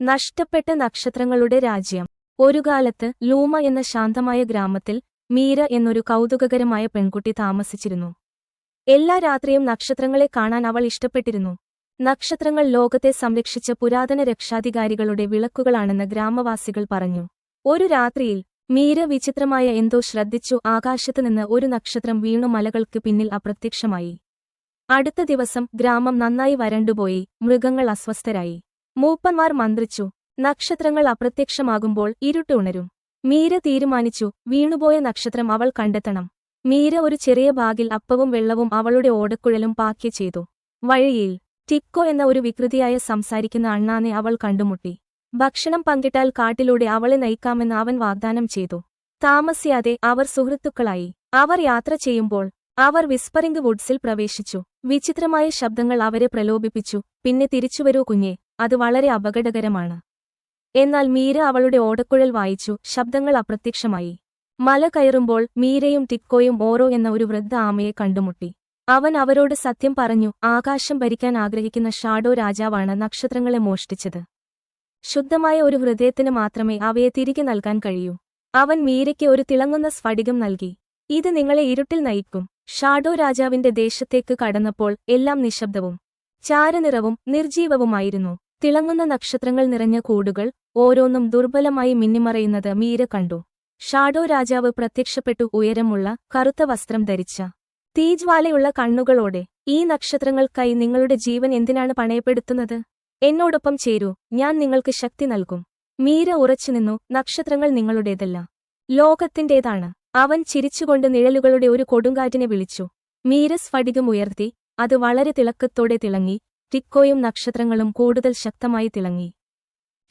നഷ്ടപ്പെട്ട നക്ഷത്രങ്ങളുടെ രാജ്യം. ഒരു കാലത്ത് ലൂമ എന്ന ശാന്തമായ ഗ്രാമത്തിൽ മീര എന്നൊരു കൗതുകകരമായ പെൺകുട്ടി താമസിച്ചിരുന്നു. എല്ലാ രാത്രിയും നക്ഷത്രങ്ങളെ കാണാൻ അവൾ ഇഷ്ടപ്പെട്ടിരുന്നു. നക്ഷത്രങ്ങൾ ലോകത്തെ സംരക്ഷിച്ച പുരാതന രക്ഷാധികാരികളുടെ വിളക്കുകളാണെന്ന് ഗ്രാമവാസികൾ പറഞ്ഞു. ഒരു രാത്രിയിൽ മീര വിചിത്രമായ എന്തോ ശ്രദ്ധിച്ചു. ആകാശത്തുനിന്ന് ഒരു നക്ഷത്രം വീണു മലകൾക്ക് പിന്നിൽ അപ്രത്യക്ഷമായി. അടുത്ത ദിവസം ഗ്രാമം നന്നായി വരണ്ടുപോയി. മൃഗങ്ങൾ അസ്വസ്ഥരായി. മൂപ്പന്മാർ മന്ത്രിച്ചു, നക്ഷത്രങ്ങൾ അപ്രത്യക്ഷമാകുമ്പോൾ ഇരുട്ട് ഉണരും. മീര തീരുമാനിച്ചു, വീണുപോയ നക്ഷത്രം അവൾ കണ്ടെത്തണം. മീര ഒരു ചെറിയ ബാഗിൽ അപ്പവും വെള്ളവും അവളുടെ ഓടക്കുഴലും പാക്ക് ചെയ്തു. വഴിയിൽ ടിക്കോ എന്ന ഒരു വികൃതിയായ സംസാരിക്കുന്ന അണ്ണാനെ അവൾ കണ്ടുമുട്ടി. ഭക്ഷണം പങ്കിട്ടാൽ കാട്ടിലൂടെ അവളെ നയിക്കാമെന്ന് അവൻ വാഗ്ദാനം ചെയ്തു. താമസിയാതെ അവർ സുഹൃത്തുക്കളായി. അവർ യാത്ര ചെയ്യുമ്പോൾ അവർ വിസ്പറിംഗ് വുഡ്സിൽ പ്രവേശിച്ചു. വിചിത്രമായ ശബ്ദങ്ങൾ അവരെ പ്രലോഭിപ്പിച്ചു. പിന്നെ തിരിച്ചുവരൂ കുഞ്ഞേ, അത് വളരെ അപകടകരമാണ്. എന്നാൽ മീര അവളുടെ ഓടക്കുഴൽ വായിച്ചു. ശബ്ദങ്ങൾ അപ്രത്യക്ഷമായി. മല കയറുമ്പോൾ മീരയും ടിക്കോയും ഓരോ എന്ന ഒരു വൃദ്ധ ആമയെ കണ്ടുമുട്ടി. അവൻ അവരോട് സത്യം പറഞ്ഞു. ആകാശം ഭരിക്കാൻ ആഗ്രഹിക്കുന്ന ഷാഡോ രാജാവാണ് നക്ഷത്രങ്ങളെ മോഷ്ടിച്ചത്. ശുദ്ധമായ ഒരു ഹൃദയത്തിന് മാത്രമേ അവയെ തിരികെ നൽകാൻ കഴിയൂ. അവൻ മീരയ്ക്ക് ഒരു തിളങ്ങുന്ന സ്ഫടികം നൽകി. ഇത് നിങ്ങളെ ഇരുട്ടിൽ നയിക്കും. ഷാഡോ രാജാവിന്റെ ദേശത്തേക്ക് കടന്നപ്പോൾ എല്ലാം നിശബ്ദവും ചാരനിറവും നിർജീവവുമായിരുന്നു. തിളങ്ങുന്ന നക്ഷത്രങ്ങൾ നിറഞ്ഞ കൂടുകൾ ഓരോന്നും ദുർബലമായി മിന്നിമറയുന്നത് മീര കണ്ടു. ഷാഡോ രാജാവ് പ്രത്യക്ഷപ്പെട്ടു. ഉയരമുള്ള കറുത്ത വസ്ത്രം ധരിച്ച തീജ്വാലയുള്ള കണ്ണുകളോടെ. ഈ നക്ഷത്രങ്ങൾക്കായി നിങ്ങളുടെ ജീവൻ എന്തിനാണ് പണയപ്പെടുത്തുന്നത്? എന്നോടൊപ്പം ചേരൂ, ഞാൻ നിങ്ങൾക്ക് ശക്തി നൽകും. മീര ഉറച്ചുനിന്നു. നക്ഷത്രങ്ങൾ നിങ്ങളുടേതല്ല, ലോകത്തിന്റേതാണ്. അവൻ ചിരിച്ചുകൊണ്ട് നിഴലുകളുടെ ഒരു കൊടുങ്കാറ്റിനെ വിളിച്ചു. മീര സ്ഫടികം ഉയർത്തി. അത് വളരെ തിളക്കത്തോടെ തിളങ്ങി. ടിക്കോയും നക്ഷത്രങ്ങളും കൂടുതൽ ശക്തമായി തിളങ്ങി.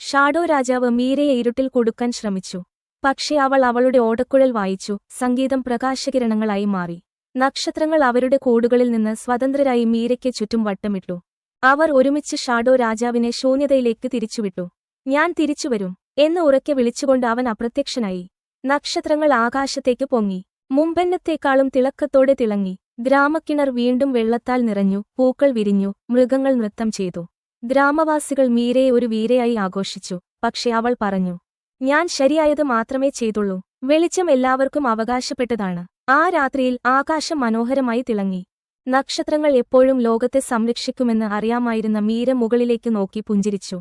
ഷാഡോ രാജാവ് മീരയെ ഇരുട്ടിൽ കുടുക്കാൻ ശ്രമിച്ചു. പക്ഷേ അവൾ അവളുടെ ഓടക്കുഴൽ വായിച്ചു. സംഗീതം പ്രകാശകിരണങ്ങളായി മാറി. നക്ഷത്രങ്ങൾ അവരുടെ കൂടുകളിൽ നിന്ന് സ്വതന്ത്രരായി മീരയ്ക്ക് ചുറ്റും വട്ടമിട്ടു. അവർ ഒരുമിച്ച് ഷാഡോ രാജാവിനെ ശൂന്യതയിലേക്ക് തിരിച്ചുവിട്ടു. ഞാൻ തിരിച്ചുവരും എന്ന് ഉറക്കെ വിളിച്ചുകൊണ്ട് അവൻ അപ്രത്യക്ഷനായി. നക്ഷത്രങ്ങൾ ആകാശത്തേക്ക് പൊങ്ങി. മുമ്പെന്നത്തേക്കാളും തിളക്കത്തോടെ തിളങ്ങി. ഗ്രാമക്കിണർ വീണ്ടും വെള്ളത്താൽ നിറഞ്ഞു. പൂക്കൾ വിരിഞ്ഞു. മൃഗങ്ങൾ നൃത്തം ചെയ്തു. ഗ്രാമവാസികൾ മീരയെ ഒരു വീരയായി ആഘോഷിച്ചു. പക്ഷെ അവൾ പറഞ്ഞു, ഞാൻ ശരിയായത് മാത്രമേ ചെയ്തുള്ളൂ. വെളിച്ചം എല്ലാവർക്കും അവകാശപ്പെട്ടതാണ്. ആ രാത്രിയിൽ ആകാശം മനോഹരമായി തിളങ്ങി. നക്ഷത്രങ്ങൾ എപ്പോഴും ലോകത്തെ സംരക്ഷിക്കുമെന്ന് അറിയാമായിരുന്ന മീര മുകളിലേക്ക് നോക്കി പുഞ്ചിരിച്ചു.